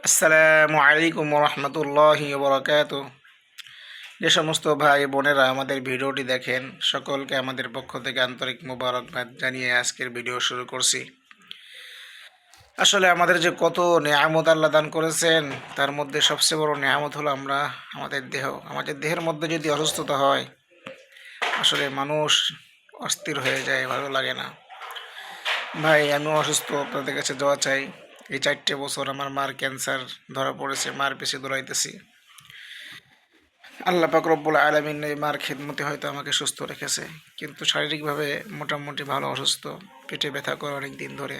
আসসালামু আলাইকুম রহমতুল্লাহি বরকাত। যে সমস্ত ভাই বোনেরা আমাদের ভিডিওটি দেখেন, সকলকে আমাদের পক্ষ থেকে আন্তরিক মোবারকবাদ জানিয়ে আজকের ভিডিও শুরু করছি। আসলে আমাদের যে কত নেয়ামত আল্লাহ দান করেছেন, তার মধ্যে সবচেয়ে বড় নেয়ামত হলো আমাদের দেহের মধ্যে যদি অসুস্থতা হয়, আসলে মানুষ অস্থির হয়ে যায়, ভালো লাগে না। ভাই আমিও অসুস্থ, আপনাদের কাছে যাওয়া চাই। এই 4টে বছর আমার মার ক্যান্সার ধরা পড়েছে, মার পেছে দৌড়াইতেছি। আল্লাহ পাক রব্বুল আলামিন এই মার খেদমতে হয়তো আমাকে সুস্থ রেখেছে, কিন্তু শারীরিকভাবে মোটামুটি ভালো অসুস্থ, পেটে ব্যথা করে অনেক দিন ধরে।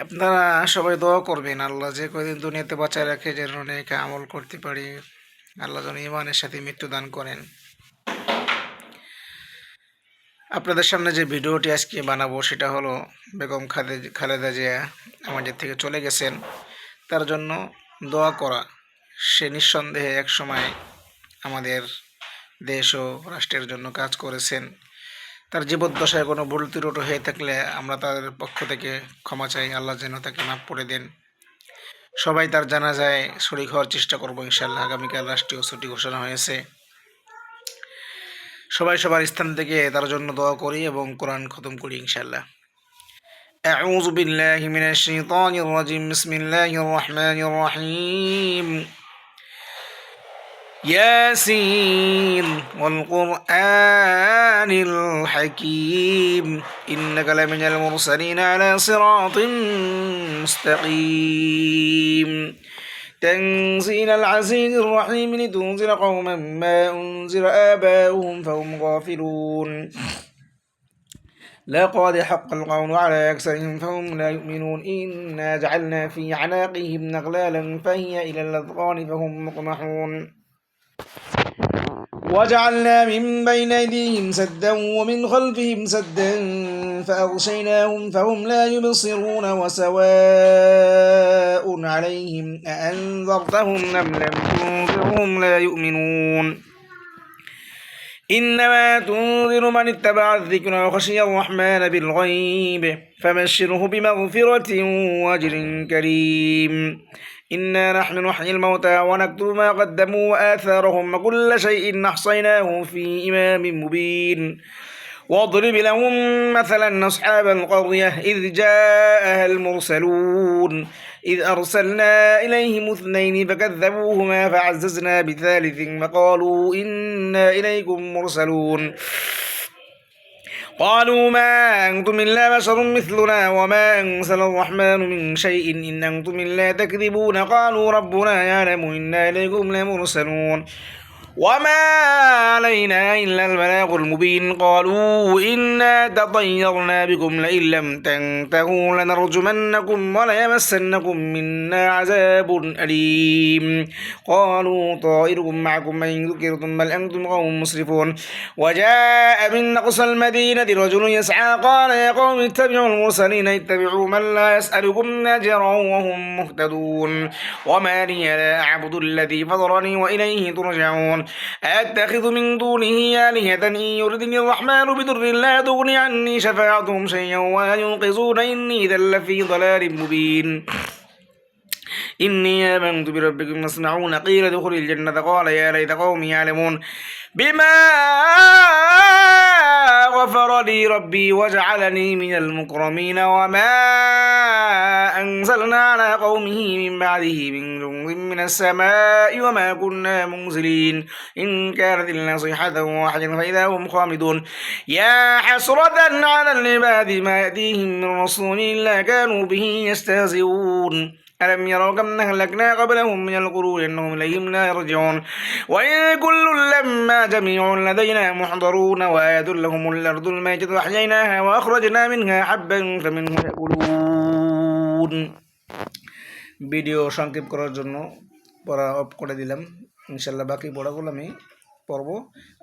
আপনারা সবাই দোয়া করবেন, আল্লাহ যে কয়দিন দুনিয়াতে বাঁচায় রাখে যেন অনেক আমল করতে পারি, আল্লাহ যেন ইমানের সাথে মৃত্যু দান করেন। আপনাদের সামনে যে ভিডিওটি আজকে বানাবো সেটা হলো বেগম খালেদা জিয়া আমাদের থেকে চলে গেছেন, তার জন্য দোয়া করা। সে নিঃসন্দেহে একসময় আমাদের দেশ ও রাষ্ট্রের জন্য কাজ করেছেন। তার জীবদ্দশায় কোনো ভুল ত্রুটি হয়ে থাকলে আমরা তাদের পক্ষ থেকে ক্ষমা চাই, আল্লাহ যেন তাকে মাফ করে দেন। সবাই তার জানাজায় শরীক হওয়ার চেষ্টা করবো ইনশাআল্লাহ। আগামীকাল রাষ্ট্রীয় ছুটি ঘোষণা হয়েছে, সবাই সবার স্থান থেকে তার জন্য দোয়া করি এবং কোরআন খতম করি ইনশাআল্লাহ। আউযু বিল্লাহি মিনাশ শাইতানির রাজিম। বিসমিল্লাহির রহমানির রহিম। ياسين والقرآن الحكيم إنك لمن المرسلين على صراط مستقيم تنزيل العزيز الرحيم لتنذر قوما ما أنذر آباؤهم فهم غافلون لقد حق القول على أكثرهم فهم لا يؤمنون إنا جعلنا في أعناقهم أغلالا فهي إلى الأذقان فهم مقمحون وجعلنا من بين أيديهم سدا ومن خلفهم سدا فأغشيناهم فهم لا يبصرون وسواء عليهم أأنذرتهم أم لم تنذرهم لا يؤمنون إنما تنذر من اتبع الذكر وخشي الرحمن بالغيب فبشره بمغفرة وأجر كريم إنا نحن نحيي الموتى ونكتب ما قدموا وآثارهم وكل شيء أحصيناه في إمام مبين واضرب لهم مثلا أصحاب القرية إذ جاءها المرسلون إذ أرسلنا إليهم 2 فكذبوهما فعززنا بثالث فقالوا إنا إليكم مرسلون قالوا ما أنتم إلا بشر مثلنا وما أنزل الرحمن من شيء إن أنتم إلا تكذبون قالوا ربنا يعلم إنا إليكم لمرسلون وما علينا إلا البلاغ المبين قالوا إنا تطيرنا بكم لئن لم تنتهوا لنرجمنكم وليمسنكم منا عذاب أليم قالوا طائركم معكم إن ذكرتم بل أنتم قوم مسرفون وجاء من أقصى المدينة رجل يسعى قال يا قوم اتبعوا المرسلين اتبعوا من لا يسألكم أجرا وهم مهتدون وما لي لا أعبد الذي فطرني وإليه ترجعون أتخذ من دونه آلهة إن يردني الرحمن بضر لا تغني عني شفاعتهم شيئا ولا ينقذون إني إذا لفي ضلال مبين إني آمنت بربكم فاسمعون قيل ادخل الجنة قال يا ليت قومي يعلمون بما غفر لي ربي وجعلني من المكرمين وما أنزلنا على قومه من بعده من جند من السماء وما كنا منزلين إن كانت إلا صيحة واحدة فإذا هم خامدون يا حسرة على العباد ما يأتيهم من رسول إلا كانوا به يستهزئون ألم يروا كم أهلكنا قبلهم من القرون أنهم إليهم لا يرجعون وإن كل لما جميع لدينا محضرون وآية لهم الأرض الميتة أحييناها وأخرجنا منها حبا فمنه يأكلون ভিডিও সংক্ষেপ করার জন্য পড়া অফ করে দিলাম। ইনশাআল্লাহ বাকি পড়াগুলো আমি পড়ব।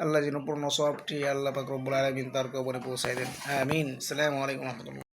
আল্লাহ যেন পূর্ণ সওয়াবটি আল্লাহ পাক রব্বুল আলামিন তার কবরে পৌঁছায় দেন, আমিন। আসসালামু আলাইকুম ওয়া রাহমাতুল্লাহ।